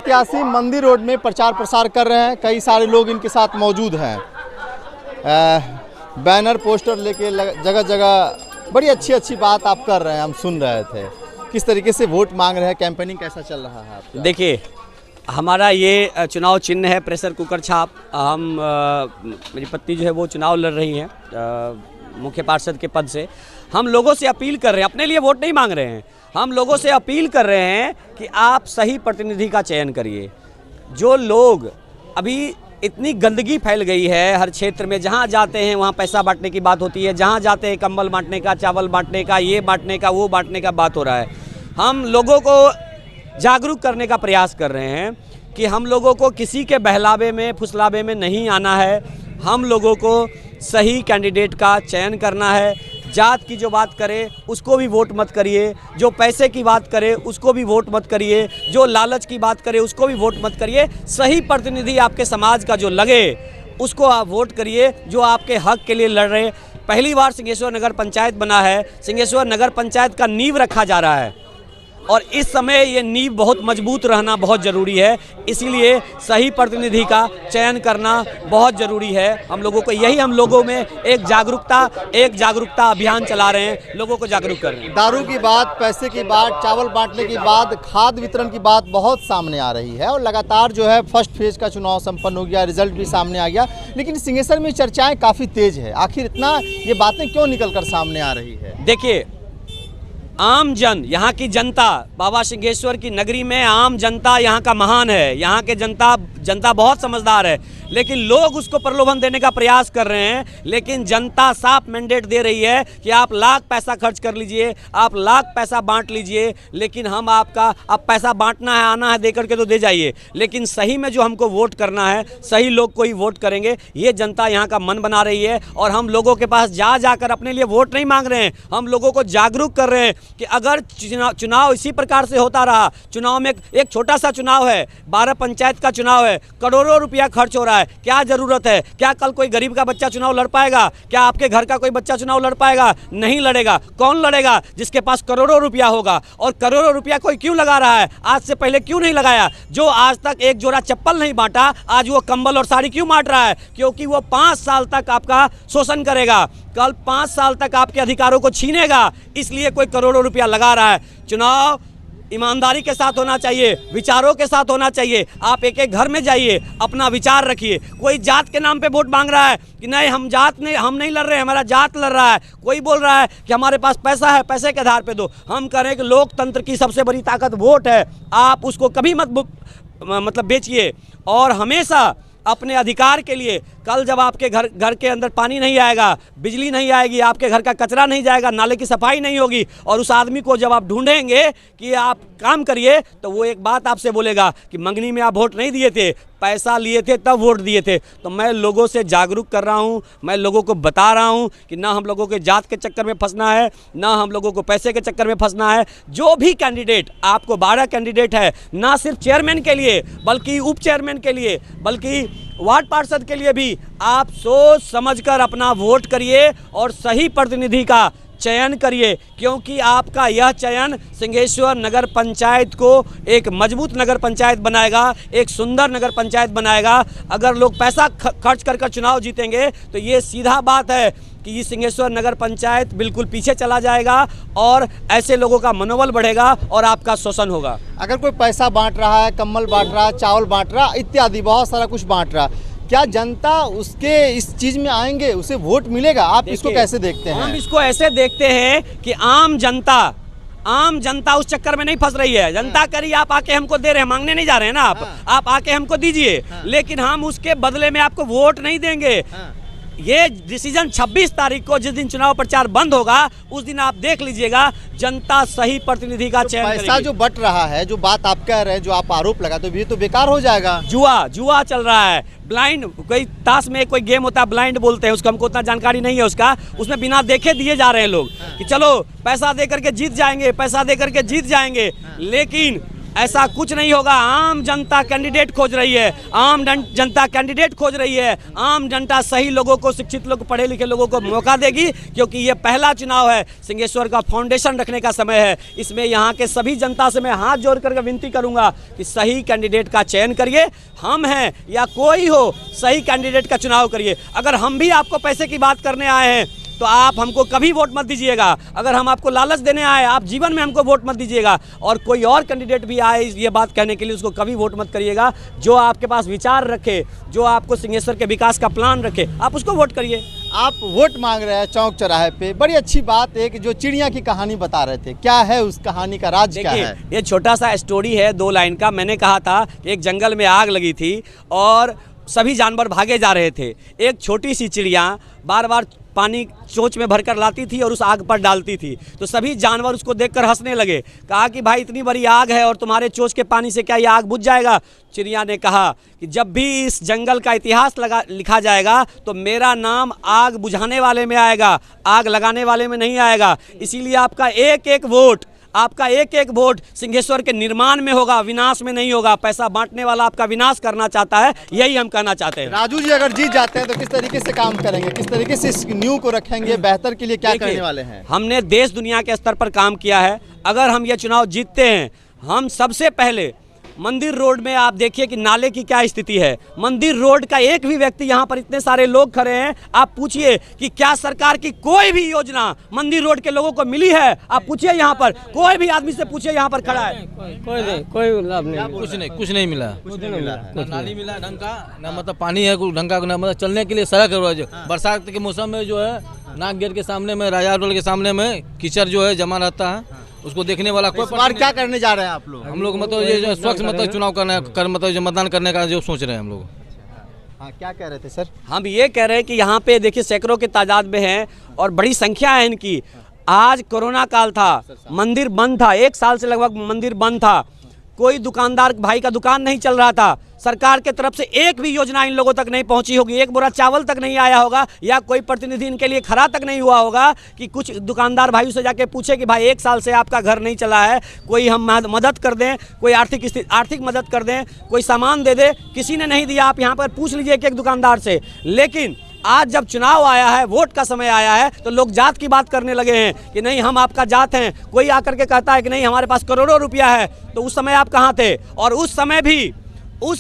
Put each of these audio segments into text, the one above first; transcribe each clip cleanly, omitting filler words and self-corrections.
प्रत्याशी मंदिर रोड में प्रचार प्रसार कर रहे हैं। कई सारे लोग इनके साथ मौजूद हैं। बैनर पोस्टर लेके जगह जगह बड़ी अच्छी बात आप कर रहे हैं, हम सुन रहे थे। किस तरीके से वोट मांग रहे हैं, कैंपेनिंग कैसा चल रहा है आपका? देखिए, हमारा ये चुनाव चिन्ह है प्रेशर कुकर छाप। हम मेरी पत्नी जो है वो चुनाव लड़ रही हैं मुख्य पार्षद के पद से। हम लोगों से अपील कर रहे हैं, अपने लिए वोट नहीं मांग रहे हैं, हम लोगों से अपील कर रहे हैं कि आप सही प्रतिनिधि का चयन करिए। जो लोग अभी इतनी गंदगी फैल गई है हर क्षेत्र में, जहाँ जाते हैं वहाँ पैसा बांटने की बात होती है, जहाँ जाते हैं कंबल बांटने का, चावल बांटने का, ये बांटने का, वो बांटने का बात हो रहा है। हम लोगों को जागरूक करने का प्रयास कर रहे हैं कि हम लोगों को किसी के बहलावे में फुसलावे में नहीं आना है। हम लोगों को सही कैंडिडेट का चयन करना है। जात की जो बात करे उसको भी वोट मत करिए, जो पैसे की बात करे उसको भी वोट मत करिए, जो लालच की बात करे उसको भी वोट मत करिए। सही प्रतिनिधि आपके समाज का जो लगे उसको आप वोट करिए, जो आपके हक के लिए लड़ रहे। पहली बार सिंहेश्वर नगर पंचायत बना है, सिंहेश्वर नगर पंचायत का नींव रखा जा रहा है और इस समय ये नींव बहुत मजबूत रहना बहुत ज़रूरी है। इसीलिए सही प्रतिनिधि का चयन करना बहुत ज़रूरी है। हम लोगों को यही, हम लोगों में एक जागरूकता अभियान चला रहे हैं, लोगों को जागरूक कर रहे हैं। दारू की बात, पैसे की बात, चावल बांटने की बात, खाद वितरण की बात बहुत सामने आ रही है और लगातार जो है फर्स्ट फेज का चुनाव संपन्न हो गया, रिजल्ट भी सामने आ गया, लेकिन सिंहेश्वर में चर्चाएँ काफ़ी तेज है। आखिर इतना ये बातें क्यों निकल कर सामने आ रही है? देखिए, आम जन, यहाँ की जनता, बाबा सिंहेश्वर की नगरी में आम जनता यहाँ का महान है। यहाँ के जनता बहुत समझदार है, लेकिन लोग उसको प्रलोभन देने का प्रयास कर रहे हैं। लेकिन जनता साफ मैंडेट दे रही है कि आप लाख पैसा खर्च कर लीजिए, आप लाख पैसा बांट लीजिए, लेकिन हम आप पैसा बांटना है, आना है, दे करके तो दे जाइए, लेकिन सही में जो हमको वोट करना है, सही लोग को ही वोट करेंगे। ये जनता यहाँ का मन बना रही है और हम लोगों के पास जाकर अपने लिए वोट नहीं मांग रहे हैं, हम लोगों को जागरूक कर रहे हैं कि अगर चुनाव इसी प्रकार से होता रहा, चुनाव में एक छोटा सा चुनाव है, 12 पंचायत का चुनाव है, करोड़ों रुपया खर्च हो रहा है, क्या जरूरत है? क्या कल कोई गरीब का बच्चा चुनाव लड़ पाएगा? क्या आपके घर का कोई बच्चा चुनाव लड़ पाएगा? नहीं लड़ेगा। कौन लड़ेगा? जिसके पास करोड़ों रुपया होगा। और करोड़ों रुपया कोई क्यों लगा रहा है? आज से पहले क्यों नहीं लगाया? जो आज तक एक जोड़ा चप्पल नहीं बांटा, आज वो कंबल और साड़ी क्यों बांट रहा है? क्योंकि वो 5 साल तक आपका शोषण करेगा, कल 5 साल तक आपके अधिकारों को छीनेगा, इसलिए कोई करोड़ों रुपया लगा रहा है। चुनाव ईमानदारी के साथ होना चाहिए, विचारों के साथ होना चाहिए। आप एक एक घर में जाइए, अपना विचार रखिए। कोई जात के नाम पे वोट मांग रहा है कि नहीं, हम नहीं लड़ रहे हैं, हमारा जात लड़ रहा है। कोई बोल रहा है कि हमारे पास पैसा है, पैसे के आधार पे दो। हम कह रहे हैं कि लोकतंत्र की सबसे बड़ी ताकत वोट है, आप उसको कभी मत बेचिए और हमेशा अपने अधिकार के लिए। कल जब आपके घर के अंदर पानी नहीं आएगा, बिजली नहीं आएगी, आपके घर का कचरा नहीं जाएगा, नाले की सफाई नहीं होगी, और उस आदमी को जब आप ढूंढेंगे कि आप काम करिए, तो वो एक बात आपसे बोलेगा कि मंगनी में आप वोट नहीं दिए थे, पैसा लिए थे तब वोट दिए थे। तो मैं लोगों से जागरूक कर रहा हूं, मैं लोगों को बता रहा हूं कि ना हम लोगों के जात के चक्कर में फंसना है, ना हम लोगों को पैसे के चक्कर में फंसना है। जो भी कैंडिडेट, आपको 12 कैंडिडेट है, ना सिर्फ चेयरमैन के लिए बल्कि उप चेयरमैन के लिए, बल्कि वार्ड पार्षद के लिए भी आप सोच समझकर अपना वोट करिए और सही प्रतिनिधि का चयन करिए, क्योंकि आपका यह चयन सिंहेश्वर नगर पंचायत को एक मजबूत नगर पंचायत बनाएगा, एक सुंदर नगर पंचायत बनाएगा। अगर लोग पैसा खर्च कर चुनाव जीतेंगे तो ये सीधा बात है कि ये सिंहेश्वर नगर पंचायत बिल्कुल पीछे चला जाएगा और ऐसे लोगों का मनोबल बढ़ेगा और आपका शोषण होगा। अगर कोई पैसा बांट रहा है, कम्बल बांट रहा है, चावल बांट रहा इत्यादि बहुत सारा कुछ बांट रहा, क्या जनता उसके इस चीज में आएंगे, उसे वोट मिलेगा? आप इसको कैसे देखते हैं? हम इसको ऐसे देखते हैं कि आम जनता उस चक्कर में नहीं फंस रही है। जनता करी आप आके हमको दे रहे हैं, मांगने नहीं जा रहे हैं ना आप आके हमको दीजिए, लेकिन हम उसके बदले में आपको वोट नहीं देंगे। ये डिसीजन 26 तारीख को, जिस दिन चुनाव प्रचार बंद होगा, उस दिन आप देख लीजिएगा जनता सही प्रतिनिधि का चयन करेगी। पैसा जो बट रहा है, जो बात आप कह रहे हैं, जो आप आरोप लगा, तो ये तो बेकार हो जाएगा। जुआ चल रहा है। ब्लाइंड, कोई ताश में कोई गेम होता है ब्लाइंड बोलते हैं उसको, हमको उतना जानकारी नहीं है उसका, उसमें बिना देखे दिए जा रहे हैं लोग कि चलो पैसा दे करके जीत जाएंगे, पैसा दे करके जीत जाएंगे। लेकिन ऐसा कुछ नहीं होगा। आम जनता कैंडिडेट खोज रही है, आम जनता कैंडिडेट खोज रही है, आम जनता सही लोगों को, शिक्षित लोग, पढ़े लिखे लोगों को मौका देगी, क्योंकि ये पहला चुनाव है। सिंहेश्वर का फाउंडेशन रखने का समय है। इसमें यहाँ के सभी जनता से मैं हाथ जोड़ करके विनती करूंगा कि सही कैंडिडेट का चयन करिए। हम हैं या कोई हो, सही कैंडिडेट का चुनाव करिए। अगर हम भी आपको पैसे की बात करने आए हैं तो आप हमको कभी वोट मत दीजिएगा। अगर हम आपको लालच देने आए, आप जीवन में हमको वोट मत दीजिएगा। और कोई और कैंडिडेट भी आए ये बात कहने के लिए, उसको कभी वोट मत करिएगा। जो आपके पास विचार रखे, जो आपको सिंहेश्वर के विकास का प्लान रखे, आप उसको वोट करिए। आप वोट मांग रहे हैं चौक चौराहे पे, बड़ी अच्छी बात है कि जो चिड़िया की कहानी बता रहे थे, क्या है उस कहानी का राज, क्या है? ये छोटा सा स्टोरी है 2 लाइन का। मैंने कहा था कि एक जंगल में आग लगी थी और सभी जानवर भागे जा रहे थे। एक छोटी सी चिड़िया बार बार पानी चोंच में भरकर लाती थी और उस आग पर डालती थी, तो सभी जानवर उसको देखकर हंसने लगे। कहा कि भाई इतनी बड़ी आग है और तुम्हारे चोंच के पानी से क्या ये आग बुझ जाएगा? चिड़िया ने कहा कि जब भी इस जंगल का इतिहास लिखा जाएगा तो मेरा नाम आग बुझाने वाले में आएगा, आग लगाने वाले में नहीं आएगा। इसीलिए आपका एक एक वोट सिंहेश्वर के निर्माण में होगा, विनाश में नहीं होगा। पैसा बांटने वाला आपका विनाश करना चाहता है, यही हम कहना चाहते हैं। राजू जी अगर जीत जाते हैं तो किस तरीके से काम करेंगे, किस तरीके से इस न्यू को रखेंगे, बेहतर के लिए क्या करने वाले हैं? हमने देश दुनिया के स्तर पर काम किया है। अगर हम ये चुनाव जीतते हैं, हम सबसे पहले मंदिर रोड में आप देखिए कि नाले की क्या स्थिति है। मंदिर रोड का एक भी व्यक्ति, यहाँ पर इतने सारे लोग खड़े हैं, आप पूछिए कि क्या सरकार की कोई भी योजना मंदिर रोड के लोगों को मिली है? आप पूछिए, यहाँ पर कोई भी आदमी से पूछिए, यहाँ पर खड़ा है, कोई लाभ नहीं, कुछ नहीं मिला। नाली मिला ढंग का, ना मतलब पानी है ढंग का, ना मतलब चलने के लिए सड़क है। बरसात के मौसम में जो है नाक गेट के सामने में, राजा होटल के सामने में कीचड़ जो है जमा रहता है, उसको देखने वाला कोई। इस बार क्या करने जा रहे हैं आप लोग? हम लोग मतलब ये जो स्वच्छ मतलब चुनाव करना मतलब जो मतदान करने का जो सोच रहे हैं हम लोग। हाँ, क्या कह रहे थे सर? हम ये कह रहे हैं कि यहाँ पे देखिए सैकड़ों की तादाद में हैं और बड़ी संख्या है इनकी। आज कोरोना काल था, मंदिर बंद था, 1 साल से लगभग मंदिर बंद था। कोई दुकानदार भाई का दुकान नहीं चल रहा था। सरकार के तरफ से एक भी योजना इन लोगों तक नहीं पहुंची होगी, एक बोरा चावल तक नहीं आया होगा, या कोई प्रतिनिधि इनके लिए खड़ा तक नहीं हुआ होगा कि कुछ दुकानदार भाइयों से जाके पूछे कि भाई 1 साल से आपका घर नहीं चला है, कोई हम मदद कर दें, कोई आर्थिक मदद कर दें, कोई सामान दे दे। किसी ने नहीं दिया। आप यहाँ पर पूछ लीजिए एक दुकानदार से। लेकिन आज जब चुनाव आया है, वोट का समय आया है, तो लोग जात की बात करने लगे हैं कि नहीं हम आपका जात हैं। कोई आकर के कहता है कि नहीं हमारे पास करोड़ों रुपया है। तो उस समय आप कहाँ थे? और उस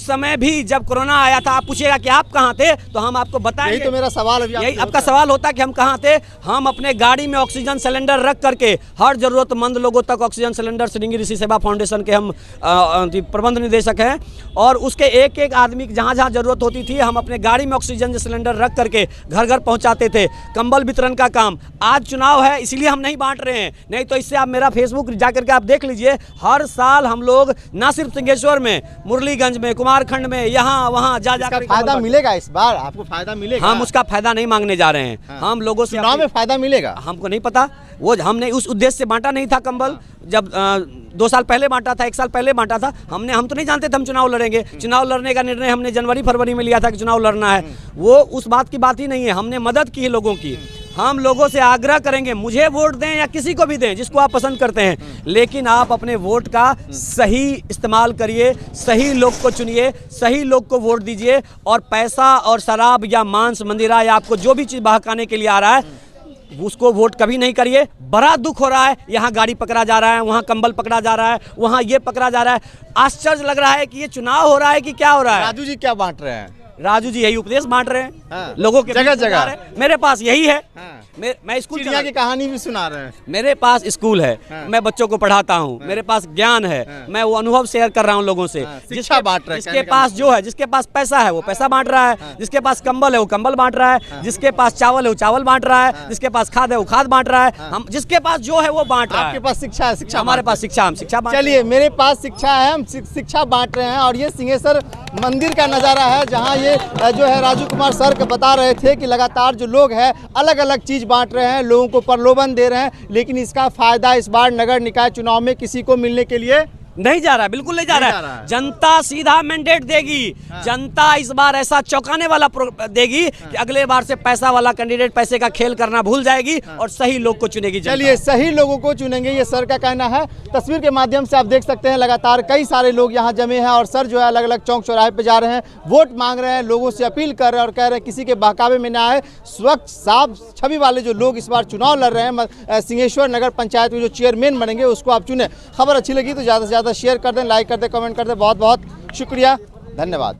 समय भी जब कोरोना आया था, आप पूछिएगा कि आप कहाँ थे, तो हम आपको बताएंगे। यही तो मेरा सवाल अभी यही आपका सवाल होता कि हम कहाँ थे। हम अपने गाड़ी में ऑक्सीजन सिलेंडर रख करके हर जरूरतमंद लोगों तक ऑक्सीजन सिलेंडर, श्रृंगी ऋषि सेवा फाउंडेशन के हम प्रबंध निदेशक हैं, और उसके एक एक आदमी जहाँ जहाँ जरूरत होती थी हम अपने गाड़ी में ऑक्सीजन सिलेंडर रख करके घर घर पहुँचाते थे। कंबल वितरण का काम। आज चुनाव है इसलिए हम नहीं बांट रहे हैं, नहीं तो इससे आप मेरा फेसबुक जा करके आप देख लीजिए। हर साल हम लोग ना सिर्फ सिंहेश्वर में, मुरलीगंज में, कुमारखंड में, यहाँ वहाँ जा कर फायदा मिलेगा। इस बार आपको फायदा मिलेगा। हम उसका फायदा नहीं मांगने जा रहे हैं। हाँ। हम लोगों से चुनाव में फायदा मिलेगा, हमको नहीं पता। वो हमने उस उद्देश्य से बांटा नहीं था कंबल। जब 2 साल पहले बांटा था, 1 साल पहले बांटा था, हम तो नहीं जानते थे हम चुनाव लड़ेंगे। चुनाव लड़ने का निर्णय हमने जनवरी फरवरी में लिया था कि चुनाव लड़ना है। वो उस बात की बात ही नहीं है। हमने मदद की है लोगों की। हम लोगों से आग्रह करेंगे, मुझे वोट दें या किसी को भी दें जिसको आप पसंद करते हैं, लेकिन आप अपने वोट का सही इस्तेमाल करिए, सही लोग को चुनिए, सही लोग को वोट दीजिए। और पैसा और शराब या मांस मंदिरा या आपको जो भी चीज़ बहकाने के लिए आ रहा है, उसको वोट कभी नहीं करिए। बड़ा दुख हो रहा है, यहाँ गाड़ी पकड़ा जा रहा है, वहाँ कंबल पकड़ा जा रहा है, वहाँ ये पकड़ा जा रहा है। आश्चर्य लग रहा है कि ये चुनाव हो रहा है कि क्या हो रहा है। राजू जी क्या बांट रहे हैं? राजू जी यही उपदेश बांट रहे हैं। हाँ। लोगों के जगह जगह। मेरे पास यही है। हाँ। मैं स्कूल चिड़िया की कहानी भी सुना रहे हैं। मेरे पास स्कूल है। हाँ। मैं बच्चों को पढ़ाता हूँ। मेरे पास ज्ञान है। हाँ। मैं वो अनुभव शेयर कर रहा हूँ लोगों से। शिक्षा बांट रहे हैं। जिसके पास जो है, जिसके पास पैसा है वो पैसा बांट रहा है, जिसके पास कंबल है वो कंबल बांट रहा है, जिसके पास चावल है वो चावल बांट रहा है, जिसके पास खाद है वो खाद बांट रहा है। हम जिसके पास जो है वो बांट रहा है। आपके पास शिक्षा है, शिक्षा हमारे पास शिक्षा, हम शिक्षा बांट। चलिए, मेरे पास शिक्षा है, हम शिक्षा बांट रहे हैं। और ये सिंहेश्वर मंदिर का नज़ारा है, जहाँ ये जो है राजू कुमार सर बता रहे थे कि लगातार जो लोग हैं अलग अलग चीज़ बांट रहे हैं, लोगों को प्रलोभन दे रहे हैं, लेकिन इसका फायदा इस बार नगर निकाय चुनाव में किसी को मिलने के लिए नहीं जा रहा है, बिल्कुल नहीं जा रहा है। जनता सीधा मैंडेट देगी। जनता इस बार ऐसा चौंकाने वाला देगी कि अगले बार से पैसा वाला कैंडिडेट पैसे का खेल करना भूल जाएगी और सही लोग को चुनेगी। चलिए, सही लोगों को चुनेंगे, ये सर का कहना है। तस्वीर के माध्यम से आप देख सकते हैं लगातार कई सारे लोग यहाँ जमे हैं और सर जो है अलग अलग चौक चौराहे पे जा रहे हैं, वोट मांग रहे हैं, लोगों से अपील कर रहे हैं और कह रहे हैं किसी के बहकावे में ना आए। स्वच्छ साफ छवि वाले जो लोग इस बार चुनाव लड़ रहे हैं, सिंहेश्वर नगर पंचायत में जो चेयरमैन बनेंगे उसको आप चुने। खबर अच्छी लगी तो ज़्यादा से ज़्यादा शेयर कर दें, लाइक कर दें, कमेंट कर दें। बहुत बहुत शुक्रिया, धन्यवाद।